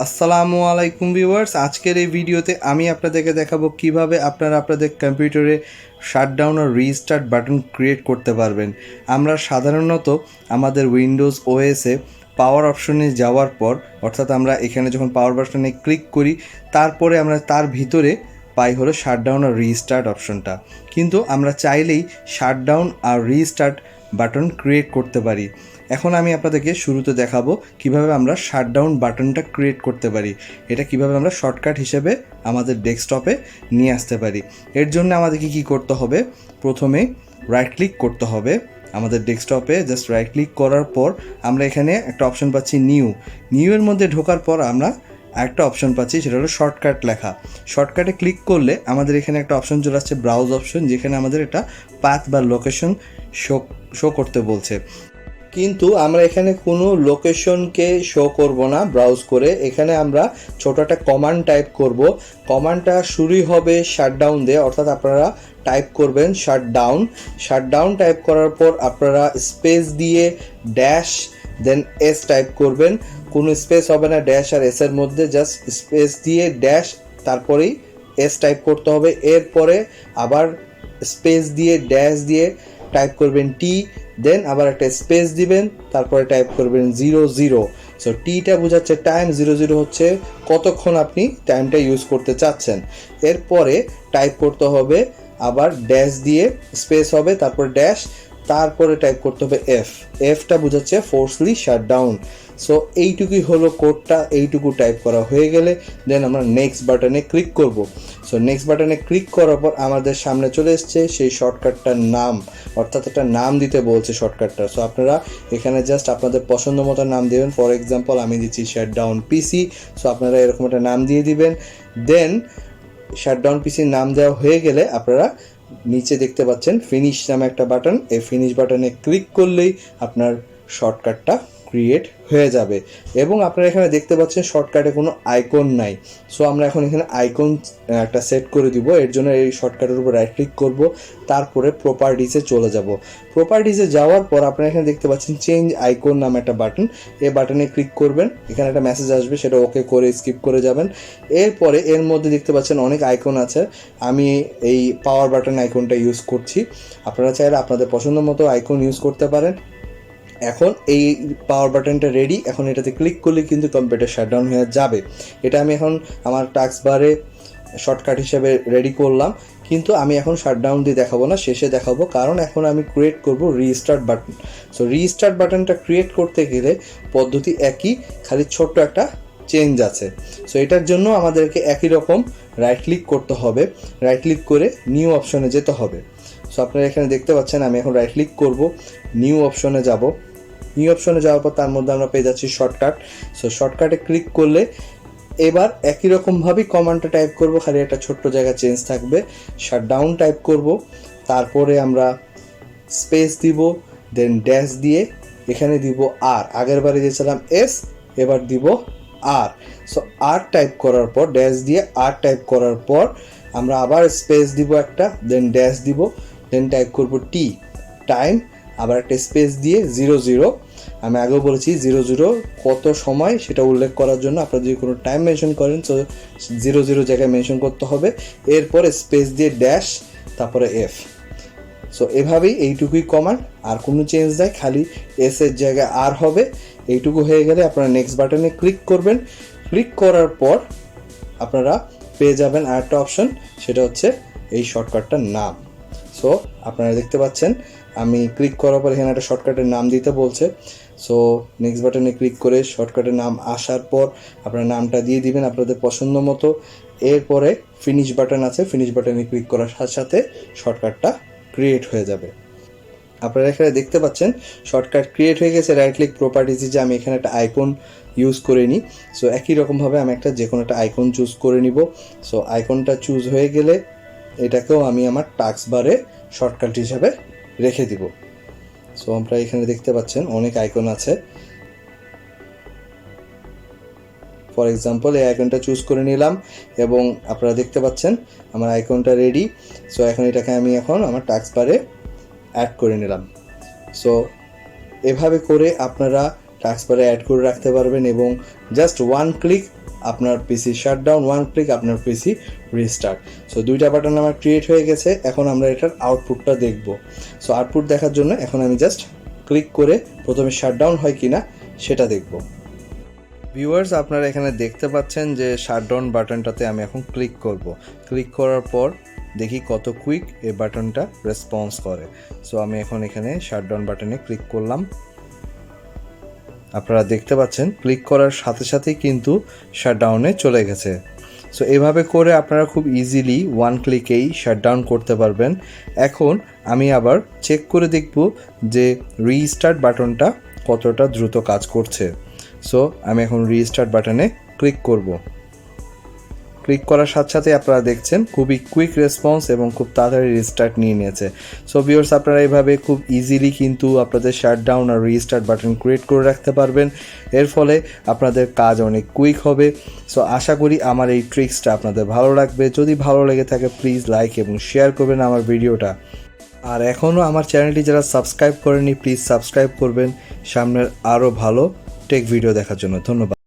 আসসালামু আলাইকুম ভিউয়ার্স, আজকের এই ভিডিওতে আমি আপনাদেরকে দেখাবো কিভাবে আপনারা আপনাদের কম্পিউটারে শাটডাউন আর রিস্টার্ট বাটন ক্রিয়েট করতে পারবেন। আমরা সাধারণত আমাদের উইন্ডোজ ওএসে পাওয়ার অপশনে যাওয়ার পর, অর্থাৎ আমরা এখানে যখন পাওয়ার বাটনে ক্লিক করি তারপরে আমরা তার ভিতরে পাই হলো শাটডাউন আর রিস্টার্ট অপশনটা। কিন্তু আমরা চাইলেই শাটডাউন আর রিস্টার্ট বাটন ক্রিয়েট করতে পারি। এখন আমি আপনাদেরকে শুরুতে দেখাবো কিভাবে আমরা শাটডাউন বাটনটা ক্রিয়েট করতে পারি। এটা কিভাবে আমরা শর্টকাট হিসেবে আমাদের ডেস্কটপে নিয়ে আসতে পারি। এর জন্য আমাদেরকে কি করতে হবে, প্রথমে রাইট ক্লিক করতে হবে আমাদের ডেস্কটপে। জাস্ট রাইট ক্লিক করার পর আমরা এখানে একটা অপশন পাচ্ছি নিউ এর মধ্যে ঢোকার পর আমরা একটা অপশন পাচ্ছি, সেটা হলো শর্টকাট লেখা। শর্টকাটে ক্লিক করলে আমাদের এখানে একটা অপশন চলে আসছে ব্রাউজ অপশন, যেখানে আমাদের একটা পাথ বা লোকেশন শো করতে বলছে। কিন্তু আমরা এখানে কোনো লোকেশনকে শো করব না ব্রাউজ করে। এখানে আমরা ছোট একটা কমান্ড টাইপ করব। কমান্ডটা শুরুই হবে শাটডাউন দিয়ে, অর্থাৎ আপনারা টাইপ করবেন শাটডাউন টাইপ করার পর আপনারা স্পেস দিয়ে ড্যাশ দেন এস টাইপ করবেন। কোনো স্পেস হবে না ড্যাশ আর এস এর মধ্যে, জাস্ট স্পেস দিয়ে ড্যাশ তারপরেই এস টাইপ করতে হবে। এরপরে আবার স্পেস দিয়ে ড্যাশ দিয়ে টাইপ করবেন টি, দেন আবার একটা স্পেস দিবেন, তারপরে টাইপ করবেন 00। সো টিটা বোঝাচ্ছে টাইম, 00 হচ্ছে কতক্ষণ আপনি টাইমটা ইউজ করতে চাচ্ছেন। এরপরে টাইপ করতে হবে আবার ড্যাশ দিয়ে স্পেস হবে, তারপর ড্যাশ, তারপরে টাইপ করতে হবে এফটা বোঝাচ্ছে ফোর্সলি শাটডাউন। সো এইটুকুই হলো কোডটা। এইটুকু টাইপ করা হয়ে গেলে দেন আমরা নেক্সট বাটনে ক্লিক করব। সো নেক্সট বাটনে ক্লিক করার পর আমাদের সামনে চলে এসছে সেই শর্টকাটটার নাম, অর্থাৎ একটা নাম দিতে বলছে শর্টকাটটা। সো আপনারা এখানে জাস্ট আপনাদের পছন্দ মতো নাম দেবেন। ফর এক্সাম্পল আমি দিচ্ছি শাটডাউন পিসি। সো আপনারা এরকম একটা নাম দিয়ে দিবেন। দেন শাটডাউন পিসির নাম দেওয়া হয়ে গেলে আপনারা নিচে দেখতে পাচ্ছেন ফিনিশ নামে একটা বাটন। এই ফিনিশ বাটনে ক্লিক করলেই আপনার শর্টকাটটা ক্রিয়েট হয়ে যাবে। এবং আপনারা এখানে দেখতে পাচ্ছেন শর্টকাটে কোনো আইকন নাই। সো আমরা এখন এখানে আইকন একটা সেট করে দিব। এর জন্য এই শর্টকাটের উপর রাইট ক্লিক করব, তারপরে প্রপার্টিসে চলে যাব। প্রপার্টিসে যাওয়ার পর আপনারা এখানে দেখতে পাচ্ছেন চেঞ্জ আইকন নামে একটা বাটন। এই বাটনে ক্লিক করবেন, এখানে একটা মেসেজ আসবে, সেটা ওকে করে স্কিপ করে যাবেন। এরপরে এর মধ্যে দেখতে পাচ্ছেন অনেক আইকন আছে। আমি এই পাওয়ার বাটন আইকনটা ইউজ করছি। আপনারা চাইলে আপনাদের পছন্দ মতো আইকন ইউজ করতে পারেন। এখন এই পাওয়ার বাটনটা রেডি। এখন এটাতে ক্লিক করলে কিন্তু কম্পিউটার শাটডাউন হয়ে যাবে। এটা আমি এখন আমার টাস্ক বারে শর্টকাট হিসেবে রেডি করলাম, কিন্তু আমি এখন শাটডাউন দিয়ে দেখাবো না, শেষে দেখাবো। কারণ এখন আমি ক্রিয়েট করব রিস্টার্ট বাটন। সো রিস্টার্ট বাটনটা ক্রিয়েট করতে গেলে পদ্ধতি একই, খালি ছোট্ট একটা চেঞ্জ আছে। সো এটার জন্য আমাদেরকে একই রকম রাইট ক্লিক করতে হবে। রাইট ক্লিক করে নিউ অপশনে যেতে হবে। সো আপনারা এখানে দেখতে পাচ্ছেন আমি এখন রাইট ক্লিক করব, নিউ অপশনে যাব। নিউ অপশনে যাওয়ার পর তার মধ্যে আমরা পেয়ে যাচ্ছি শর্টকাট। সো শর্টকাটে ক্লিক করলে এবার একই রকমভাবেই কমান্ডটা টাইপ করব, খালি একটা ছোট্ট জায়গা চেঞ্জ থাকবে। শাটডাউন টাইপ করব, তারপরে আমরা স্পেস দিব, দেন ড্যাশ দিয়ে এখানে দিব আর। আগের বারে দিয়েছিলাম এস, এবার দিব আর। সো আর টাইপ করার পর ড্যাশ দিয়ে আর টাইপ করার পর আমরা আবার স্পেস দিব একটা, দেন ড্যাশ দিব, দেন টাইপ করব টি টাইম, আবার একটা স্পেস দিয়ে 00। আমি আগেও বলেছি 00 কত সময় সেটা উল্লেখ করার জন্য আপনারা যদি কোনো টাইম মেনশন করেন তো 00 জায়গায় মেনশন করতে হবে। এরপরে স্পেস দিয়ে ড্যাশ, তারপরে এফ। সো এভাবেই এইটুকুই কমান্ড, আর কোনো চেঞ্জ নাই, খালি এস এর জায়গায় আর হবে। এইটুকু হয়ে গেলে আপনারা নেক্সট বাটনে ক্লিক করবেন। ক্লিক করার পর আপনারা পেয়ে যাবেন আরেকটা অপশন, সেটা হচ্ছে এই শর্টকাটটার নাম। সো আপনারা দেখতে পাচ্ছেন আমি ক্লিক করার পর এখানে একটা শর্টকাটের নাম দিতে বলছে। সো নেক্সট বাটনে ক্লিক করে শর্টকাটের নাম আসার পর আপনারা নামটা দিয়ে দিবেন আপনাদের পছন্দ মতো। এরপরে ফিনিশ বাটন আছে, ফিনিশ বাটনে ক্লিক করার সাথে সাথে শর্টকাটটা ক্রিয়েট হয়ে যাবে। আপনারা এখানে দেখতে পাচ্ছেন শর্টকাট ক্রিয়েট হয়ে গেছে। রাইট ক্লিক প্রপার্টিসে যে আমি এখানে একটা আইকন ইউজ করে নিই। সো একই রকমভাবে আমি যে কোনো একটা আইকন চুজ করে নিব। সো আইকনটা চুজ হয়ে গেলে এটাকেও আমি আমার টাস্ক বারে শর্টকাট হিসাবে রেখে দিব। সো আমরা এখানে দেখতে পাচ্ছেন অনেক আইকন আছে। ফর এক্সাম্পল এই আইকনটা চুজ করে নিলাম এবং আপনারা দেখতে পাচ্ছেন আমার আইকনটা রেডি। সো এখন এটাকে আমি আমার টাস্ক বারে অ্যাড করে নিলাম। সো এভাবে করে আপনারা টাস্ক বারে অ্যাড করে রাখতে পারবেন এবং জাস্ট ওয়ান ক্লিক আপনার পিসি শাটডাউন, 1 ক্লিক আপনার পিসি রিস্টার্ট। সো দুইটা বাটন আমার ক্রিয়েট হয়ে গেছে। এখন আমরা এটার আউটপুটটা দেখব। সো আউটপুট দেখার জন্য এখন আমি জাস্ট ক্লিক করে প্রথমে শাটডাউন হয় কিনা সেটা দেখব। ভিউয়ার্স, আপনারা এখানে দেখতে পাচ্ছেন যে শাটডাউন বাটনটাতে আমি এখন ক্লিক করব। ক্লিক করার পর দেখি কত কুইক এই বাটনটা রেসপন্স করে। সো আমি এখন এখানে শাটডাউন বাটনে ক্লিক করলাম। আপনারা দেখতে পাচ্ছেন ক্লিক করার সাথে সাথেই কিন্তু শাটডাউনে চলে গেছে। সো এভাবে করে আপনারা খুব ইজিলি 1 ক্লিকেই শাটডাউন করতে পারবেন। এখন আমি আবার চেক করে দেখব যে রিস্টার্ট বাটনটা কতটা দ্রুত কাজ করছে। সো আমি এখন রিস্টার্ট বাটনে ক্লিক করব। ক্লিক করার সাথে সাথে আপনারা দেখছেন খুবই কুইক রেসপন্স এবং খুব তাড়াতাড়ি রিস্টার্ট নিয়ে নিয়েছে। সো ভিউয়ার্স, আপনারা এইভাবে খুব ইজিলি কিন্তু আপনাদের শাটডাউন আর রিস্টার্ট বাটন ক্রিয়েট করে রাখতে পারবেন। এর ফলে আপনাদের কাজ অনেক কুইক হবে। সো আশা করি আমার এই ট্রিক্সটা আপনাদের ভালো লাগবে। যদি ভালো লেগে থাকে প্লিজ লাইক এবং শেয়ার করবেন আমার ভিডিওটা। আর এখনও আমার চ্যানেলটি যারা সাবস্ক্রাইব করেনি প্লিজ সাবস্ক্রাইব করবেন সামনের আরও ভালো টেক ভিডিও দেখার জন্য। ধন্যবাদ।